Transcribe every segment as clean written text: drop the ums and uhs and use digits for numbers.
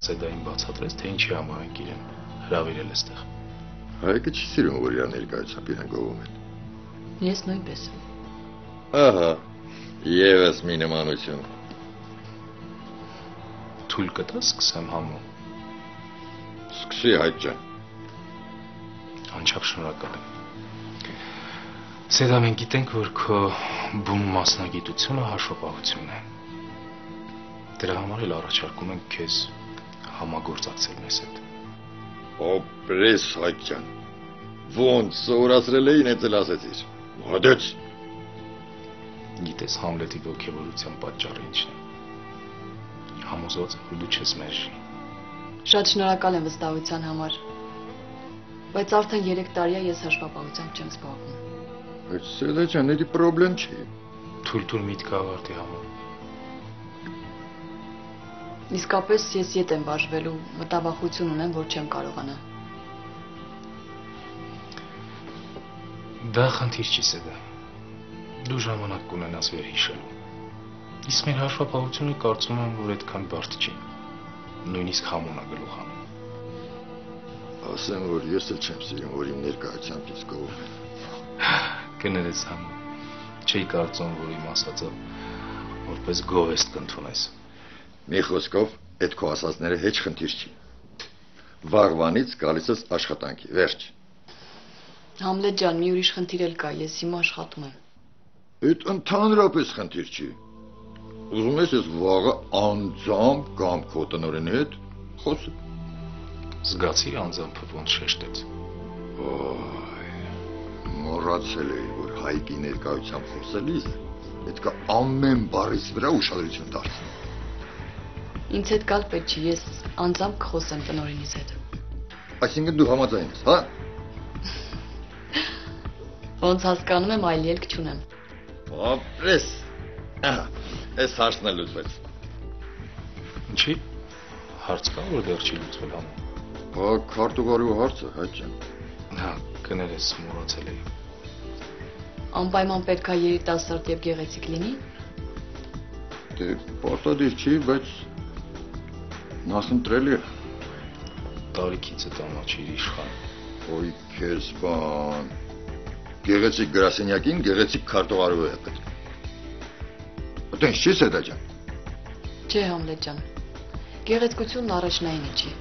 Սեդային բացատրեց, թե ինչի համար ենք իրեն հրավիրել էստեղ։ Հայկը չի սիրում, որ իր ներկայությամբ իրեն գովում են։ Ես նույնպես։ Ահա, եւս մի նմանություն։ Թույլ կտա սկսեմ համո։ Սկսի Հայկ ջան։ Անչափ շնորհակալ եմ։ Սեդա, մենք գիտենք, որ քո բուն մասնագիտությունը հաշվապահությունն է։ Դրա համար էլ առաջարկում ենք քեզ համագործակցել մեզ հետ։ Օպրես Հայկ ջան։ Ոնց սովորացրել էին, այդ էլ ասեցիր։ Մոդեց։ Գիտես Համլետի ոգևորության պատճառը ինչն է։ Համոզված եմ, որ դու չես մերժի։ Շատ շնորհակալ եմ վստահության համար։ Բայց արդեն 3 տարի է ես հաշվապահությամբ չեմ զբաղվում։ Բայց Սեդա ջան, դա պրոբլեմ չի։ Թույլ միտքը ավարտի համո։ Իսկապես ես ետ եմ բաժվելու, մտավախություն ունեմ, որ չեմ կարողանա։ Դա խնդիր չի Սեդա։ Դու ժամանակ կունենաս վերհիշելու։ Իսկ մեր հաշվապահությունը կարծում եմ, որ այդքան բարդ չի։ Նույնիսկ համոնա գլուխ անում։ Ասեմ, որ ես էլ չեմ սիրում, որ իմ ներկայությամբ ինձ գովում են։ Կներես համո։ Չի կարծում, որ իմ ասածը որպես գովեստ կընդունես։ Մի խոսքով, այդ քո ասածները հեչ խնդիր չի։ Վաղվանից գալիս ես աշխատանքի, վերջ։ Համլետ ջան, մի ուրիշ խնդիր էլ կա, ես հիմա աշխատում եմ։ Այդ ընդհանրապես խնդիր չի։ Ուզում ես վաղը անձամբ կամ քո տնօրենի հետ խոսել։ Զգացի անձամբը ոնց շեշտեց։ Մոռացել էի, որ Հայկի ներկայությամբ խոսելիս պետք է ամեն բառից վրա ուշադրություն դարձնել։ Ինձ հետ գալ պետք չի, ես անձամբ կխոսեմ տնօրենիս հետ։ Այսինքն դու համաձայն ես, հա։ Ոնց հասկանում եմ, այլ ելք չունեմ։ Ապրես։ Ահա, այս հարցն է լուծվեց։ Ինչի՞։ Հարց կա, որ դեռ չի լուծվել համո։ Հա, քարտուղարու հարցը, Հայկ ջան։ Հա, կներես, մոռացել էի։ Անպայման պետք է երիտասարդ եւ գեղեցիկ լինի։ Դե պարտադիր չի, բայց նախընտրելի է։ Տարիքից է տանաչիր իշխան։ Ոյ քեզ բան։ Գեղեցիկ գրասենյակին գեղեցիկ քարտուղարու է պետք։ Այդպես չի Սեդա ջան։ Չէ, Համլետ ջան։ Գեղեցկությունն առաջնայինը չի։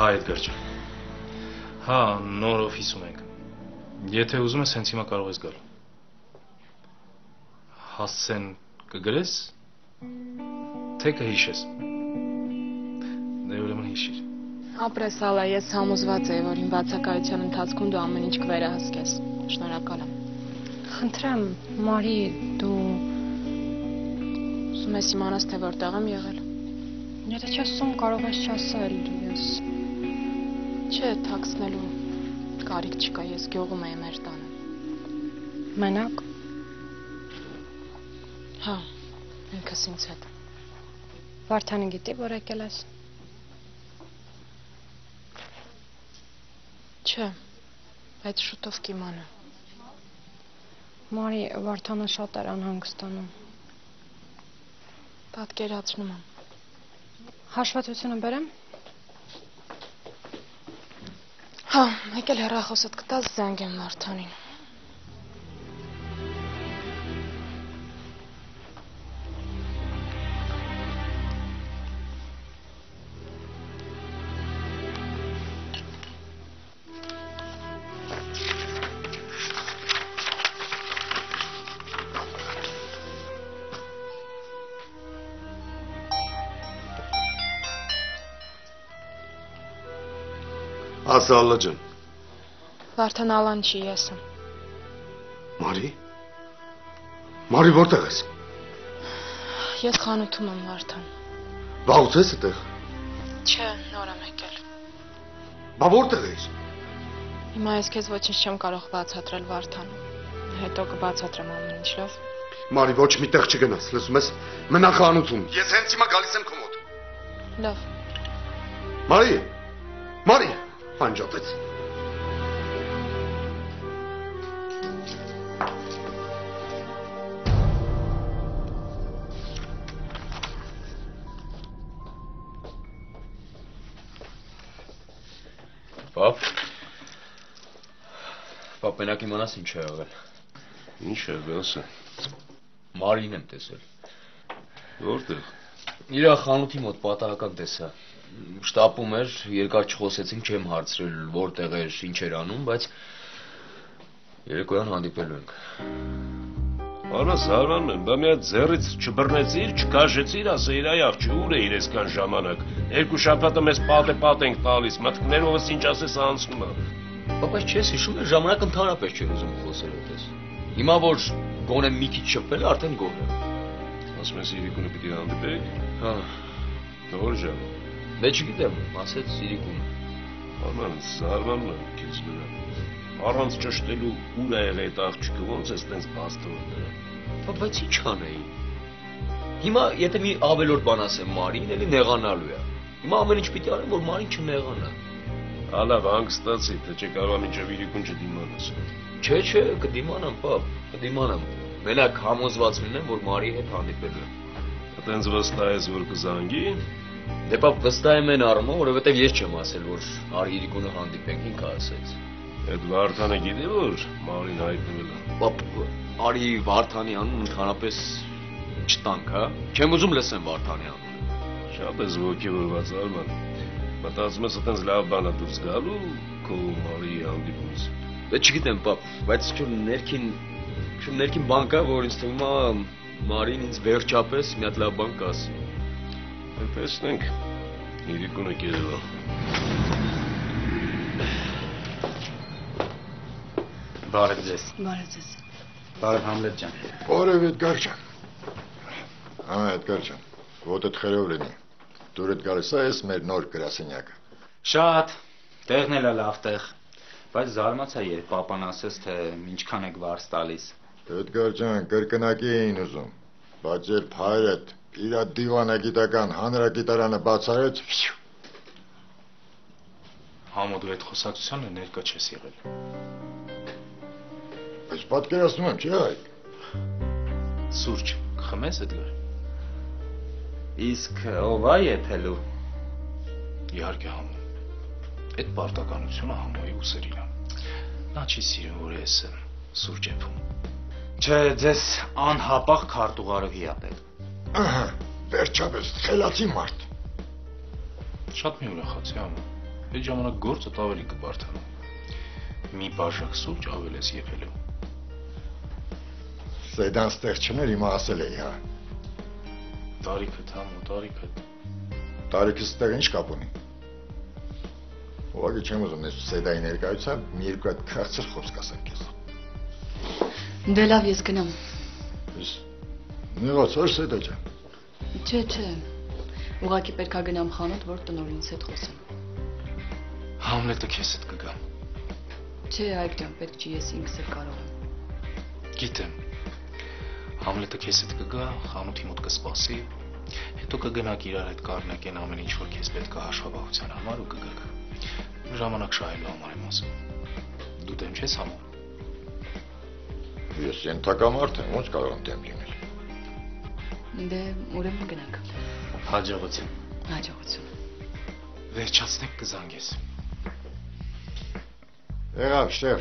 Հա, Էդգար ջան։ Հա, նոր օֆիսում ենք։ Եթե ուզում ես, հենց հիմա կարող ես գալ։ Հասցեն կգրես, թե կհիշես։ Դե ուրեմն հիշիր։ Ապրես հալա, ես համոզված եմ, որ իմ բացակայության ընթացքում դու ամեն ինչ կվերահսկես։ Շնորհակալ եմ։ Խնդրեմ, Մարի, դու ուզում ես իմանաս, թե որտեղ եմ եղել։ Եթե չես ուզում, կարող ես չասել, ես չէ, թաքցնելու կարիք չկա, ես գյուղում եմ մեր տանը։ Մենակ։ Հա, ինքս ինձ հետ։ Վարդանը գիտի, որ եկել ես։ Չէ, բայց շուտով կիմանա։ Մարի, Վարդանը շատ էր անհանգստանում։ Պատկերացնում եմ։ Հաշվետվությունը բերեմ։ Հա, եկել հեռախոսդ կտաս, զանգեմ Վարդանին։ Ասա Ալլա ջան։ Վարդան Ալան չի, ես եմ։ Մարի։ Մարի որտեղ ես։ Ես խանութում եմ, Վարդան։ Բաղուց ես այդտեղ։ Չէ, նոր եմ եկել։ Բա որտեղ ես։ Հիմա ես քեզ ոչինչ չեմ կարող բացատրել, Վարդան։ Հետո կբացատրեմ ամեն ինչ, լավ։ Մարի ոչ մի տեղ չգնաս, լսում ես։ Մնա խանութում։ Ես հենց հիմա գալիս եմ քո մոտ։ Լավ։ Մարի։ Մարի, անջատեց։ Պապ, մենակ իմանաս ինչ է եղել։ Ինչ է, ասա։ Մարին եմ տեսել։ Որտեղ։ Իր խանութի մոտ պատահական տեսա։ Շտապում էր, երկար չխոսեցինք, չեմ հարցրել որտեղ էր, ինչ էր անում, բայց երեկոյան հանդիպելու ենք։ Արա Զարմանն եմ, բա մի հատ ձեռից չբռնեցիր, չքաշեցիր, ասա իր աղջի ուր է իր այսքան ժամանակ։ Երկու շաբաթը մեզ պատ ենք տալիս, մտքներովս ինչ ասես անցնում է։ Բայց չես հիշում, ժամանակ ընդհանրապես չէր ուզում խոսել այդպես։ Հիմա որ գոնե մի քիչ շփվել, արդեն գոհ եմ։ Ասում ես Իրիկունը պիտի հանդիպեք։ Հա։ Որ ժամ։ Դե չգիտեմ, ասեց Իրիկունը։ Զարմանն եմ քեզ վրա։ Առանց ճշտելու ուր է եղել այդ աղջիկը, ոնց է այդպես բաց թողել նրան։ Բայց ինչ անեի։ Հիմա եթե մի ավելորդ բան ասեմ Մարին, էլի նեղանալու է։ Հիմա ամեն ինչ պիտի անեմ, որ Մարին չնեղանա։ Ալավ հանգստացի, թե չէ կարող մինչև Իրիկուն չդիմանաս։ Չէ, կդիմանամ, պապ, կդիմանամ։ Մենակ համոզված լինեմ, որ Մարի հետ հանդիպելու եմ։ Այդտենց վստահ ես, որ կզանգի։ Դե պապ, վստահ եմ այն առումով, որովհետև ես չեմ ասել, որ արի Իրիկունը հանդիպենք, ինքը ասեց։ Այդ Վարդանը գիտի, որ Մարին հայտնվել է։ Պապ, արի Վարդանի անուն ընդհանրապես չտանք, հա։ Չեմ ուզում լսեմ Վարդանի անունը։ Շատ ես ոգևորված Արման։ Մտածում ես այդպես լավ բան է դուրս գալու քո Մարիի հանդիպումից։ Դե չգիտեմ, պապ, բայց շուտ ներքին բան կա, որ ինձ թվում է Մարին ինձ վերջապես մի հատ լավ բան կասի։ Տեսնենք, Իրիկունը կերել է։ Բարև ձեզ։ Բարև ձեզ։ Բարև Համլետ ջան։ Բարև Էդգար ջան։ Ամա Էդգար ջան, ոտդ խերով լինի։ Դուրդ գալիս ես մեր նոր գրասենյակը։ Շատ, տեղն էլ է լավ տեղ, բայց զարմացա, երբ պապան ասեց, թե ինչքան եք վարձ տալիս։ Էդգար ջան, կրկնակի էին ուզում, բայց երբ հայրդ իր դիվանագիտական հանրագիտարանը բացարեց, Համո դու այդ խոսակցությանը ներկա չես եղել։ Բայց պատկերացնում եմ, չի հայք։ Սուրճ, կխմես Էդգար։ Իսկ ով է եթելու։ Իհարկե Համո։ Այդ պարտականությունը Համոյի ուսերին է։ Նա չի սիրում, որ ես սուրճ եփում։ Չէ, ձեզ անհապաղ քարտուղարուհի ա պետք։ Ահա, վերջապես խելացի մարդ։ Շատ մի ուրախացի Համո։ Այդ ժամանակ գործը ավելի կբարդանա։ Մի բաժակ սուրճ ավել ես եփելու։ Սեդան ստեղ չներ հիմա ասել էի, հա։ Տարիքդ Համո, տարիքդ։ Տարիքս ստեղ ինչ կապ ունի։ Ուղղակի չեմ ուզում ես Սեդայի ներկայությամբ մի երկու հատ քաղցր խոսք ասեմ քեզ։ Դե լավ, ես գնամ։ Ես նեղացար Սեդա ջան։ Չէ։ Ուղղակի պետքա գնամ խանութ, որ տնօրենից հետ խոսեմ։ Համլետը քեզ հետ կգա։ Չէ, Այկ ջան, պետք չի, ես ինքս էլ կարող եմ։ Գիտեմ։ Համլետը քեզ հետ կգա, խանութի մոտ կսպասի, հետո կգնաք իրար հետ կառնեկեն ամեն ինչ, որ քեզ պետք է հաշվապահության համար ու կգաք։ Ժամանակ շահելու համար եմ ասում։ Դու դեմ չես Համո։ Ես ենթակամարդ եմ, ոնց կարող եմ դեմ լինել։ Դե ուրեմն գնանք։ Հաջողություն։ Հաջողություն։ Վերջացնեք կզանգես։ Եղավ, շեֆ։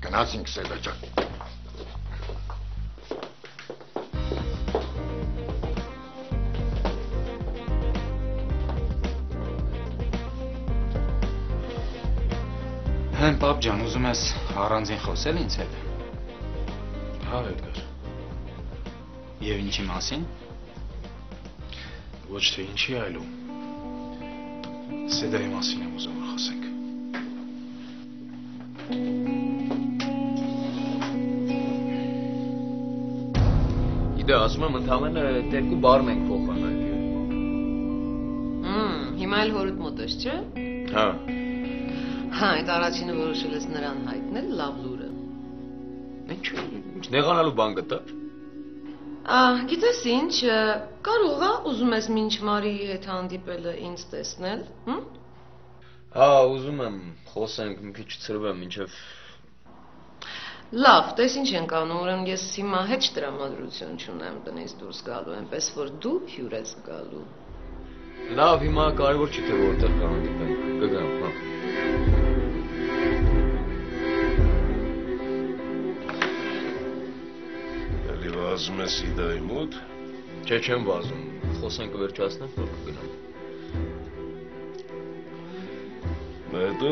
Գնացինք Սեդա ջան։ Հեն պապ ջան, ուզում ես առանձին խոսել ինձ հետ։ Հա, Էդգար։ Եվ ինչի մասին։ Ոչ թե ինչի այլու։ Սեդայի մասին եմ ուզում որ խոսենք։ Իդե ասում եմ ընդամենը երկու բառ մենք փոխանակ։ Հիմա էլ հորդ մոտ ես, չէ։ Հա։ Հա, այդ առաջինը որոշել ես նրան հայտնել լավ լուրը։ Ինչ նեղանալու բան գտա։ Գիտես ինչ, կարող է ուզում ես մինչ Մարիի հետ հանդիպելը ինձ տեսնել, Հա, ուզում եմ խոսենք, մի քիչ ծրվեմ մինչև Լավ, տես ինչ ենք անում, ուրեմն ես հիմա հետ տրամադրություն չունեմ տնից դուրս գալու, այնպես որ դու հյուր ես գալու։ լավ, հիմա կարևոր չի թե որտեղ կհանդիպենք, կգամ, հա։ Վազում ես իդայի մոտ։ Չէ, չեմ վազում։ Խոսենք վերջացնենք, որ կգնամ։ Հետո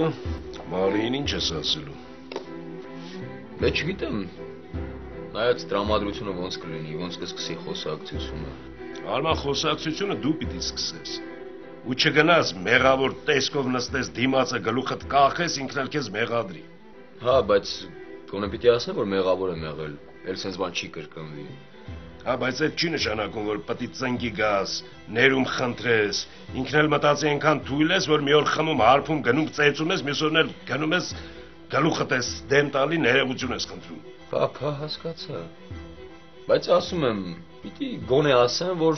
Մարիին ինչ ես ասելու։ Դե չգիտեմ։ Նայած տրամադրությունը ոնց կլինի, ոնց կսկսի խոսակցությունը։ Արման խոսակցությունը դու պիտի սկսես։ Ու չգնաս մեղավոր տեսքով նստես դիմացը գլուխդ կախես ինքն էլ քեզ մեղադրի։ Հա, բայց գոնե պիտի ասեմ, որ մեղավոր եմ եղել, էլ sense բան չի կրկնվի։ Հա, բայց այդ չի նշանակում, որ պիտի ծնկի գաս, ներում խնդրես, ինքն էլ մտածի այնքան թույլ ես, որ մի օր խմում, հարբում, գնում ծեծում ես, մյուս օրն էլ գնում ես գլուխդ ես դեմ տալի ներողություն ես խնդրում։ Փա, հասկացա։ Բայց ասում եմ, պիտի գոնե ասեմ, որ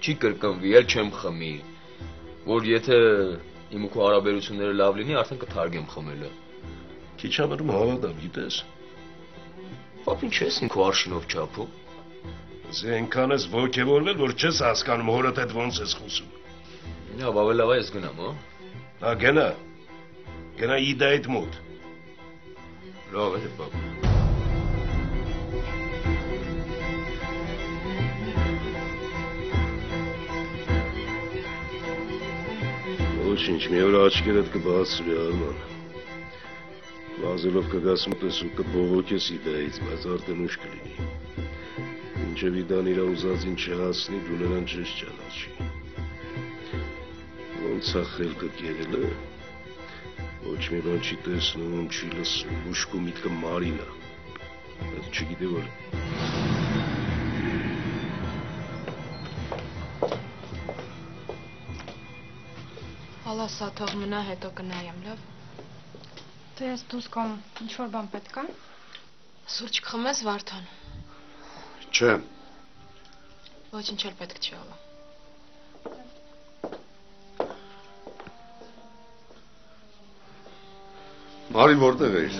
չի կրկնվի, էլ չեմ խմի, որ եթե իմ ու քո հարաբերությունները լավ լինի, արդեն կթարգեմ խմելը։ Քիչ ամրում հավատամ, գիտես։ Պապ, ինչ ես ինքո արշինով չափում։ Այնքան ես ոգևորվել, որ չես հասկանում հորդ հետ ոնց ես խոսում։ Լավ, ավելի լավ է ես գնամ, հա։ Հա, գնա։ Գնա իդայիդ մոտ։ Լավ է, պապ։ Ոչինչ, մի օր աչքերդ կբացվի, Արման։ Վազելով կգաս մոտես ու կբողոքես իդայից, բայց արդեն ուշ կլինի։ Մինչև իդան իրա ուզածին չհասնի, դու նրան չես ճանաչի։ Ոնց է խելքը կերել է, ոչ մի բան չի տեսնում, չի լսում, ուշկու միտքը Մարին է, բայց չգիտե որ։ Հալա սաթող մնա, հետո կնայեմ, լավ։ Դե ես դուրս գամ, ինչ-որ բան պետք է։ Սուրճ կխմես, Վարդան։ Չէ։ Ոչինչ էլ պետք չի ալա։ Մարին որտեղ էիր։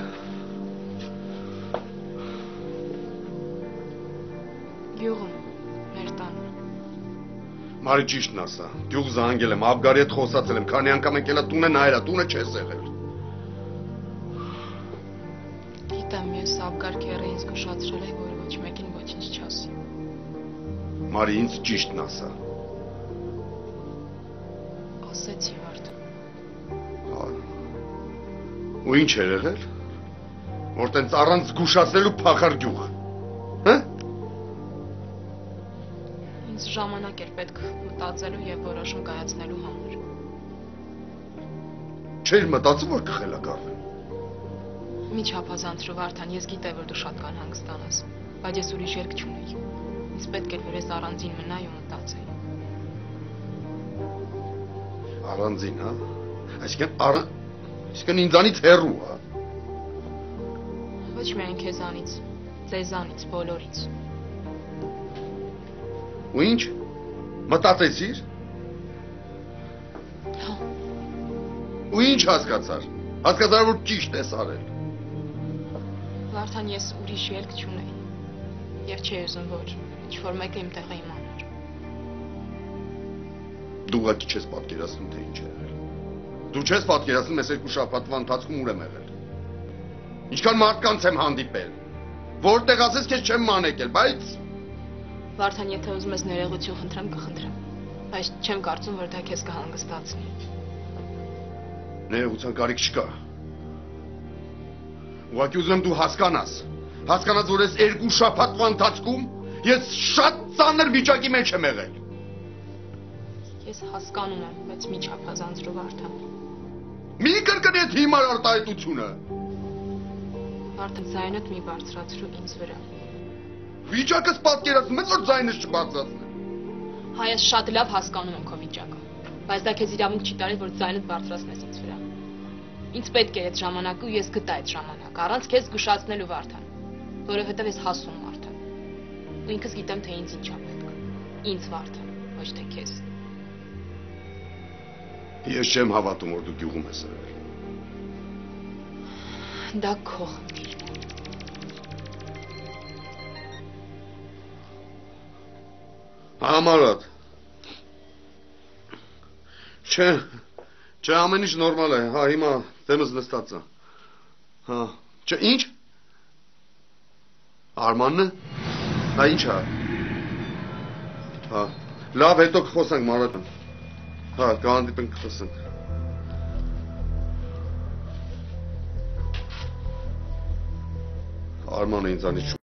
Գյուղում, մեր տանը։ Մարի ճիշտն ասա, գյուղ զանգել եմ, Աբգարի հետ խոսացել եմ, քանի անգամ եկել է տունը նայել, տունը չես եղել։ Գիտեմ, ես Աբգար քերը ինձ կշացրել է, որ ոչ մեկին ոչինչ չասի։ Մարի ինձ ճիշտն ասա։ Ասեցի, Վարդան։ Ու ինչ էր եղել։ Որ տենց առանց զգուշացնելու փախար գյուղ։ Հա։ Ինձ ժամանակ էր պետք մտածելու եւ որոշում կայացնելու համար։ Չէր մտածում, որ կխելագարվեմ։ Մի չափազանցրու, Վարդան, ես գիտեմ, որ դու շատ կանհանգստանաս, բայց ես ուրիշ երկ չունեի։ Ինձ պետք էր, որ ես առանձին մնայի ու մտածեի։ Առանձին, հա։ Այսինքն ինձանից հեռու, հա։ Ոչ միայն քեզանից, ձեզանից, բոլորից։ Ու ինչ։ Մտածեցիր։ Հա։ Ու ինչ հասկացար։ Հասկացար, որ ճիշտ ես արել։ Վարդան, ես ուրիշ երկ չունեի։ Եվ չի ուզում, որ ինչ-որ մեկը իմ տեղը իմանար։ Դու ուղղակի չես պատկերացնում, թե ինչ է եղել։ Դու չես պատկերացնում, ես երկու շաբաթվա ընթացքում ուր եմ եղել։ Ինչքան մարդկանց եմ հանդիպել։ Որտեղ ասես քեզ չեմ մանեկել, բայց Վարդան, եթե ուզում ես ներողություն խնդրեմ, կխնդրեմ, բայց չեմ կարծում, որ դա քեզ կհանգստացնի։ Ներողության կարիք չկա։ Ուղղակի ուզում եմ դու հասկանաս, որ ես երկու շաբաթվա ընթացքում ես շատ ծանր վիճակի մեջ եմ եղել։ Ես հասկանում եմ, բայց մի չափազանցրու, Վարդան։ Մի կրկնի այդ հիմար արտահայտությունը։ Վարդան, ձայնդ մի բարձրացրու ինձ վրա։ Վիճակս պատկերացնում ես, որ ձայնս չբարձրացնեմ։ Հա, ես շատ լավ հասկանում եմ քո վիճակը, բայց դա քեզ իրավունք չի տալիս, որ ձայնդ բարձրացնես ինձ վրա։ Ինձ պետք է այդ ժամանակը ու ես գտա այդ ժամանակը, առանց քեզ զգուշացնելու, Վարդան, որովհետև ես հասուն մարդ եմ։ Ու ինքս գիտեմ, թե ինձ ինչ է պետք։ Ինձ, Վարդան, ոչ թե քեզ։ Ես չեմ հավատում, որ դու գյուղում ես եղել։ Դա քո խնդիրն է։ Համարատ։ Չէ, ամեն ինչ նորմալ է, հա, հիմա դեմս նստած է։ Հա, չէ, ինչ։ Արմանն է։ Հա ի՞նչ է։ Հա, լավ, հետո կխոսենք Մարատ։ Հա, կհանդիպենք կխոսենք։ Արմանը ինձանից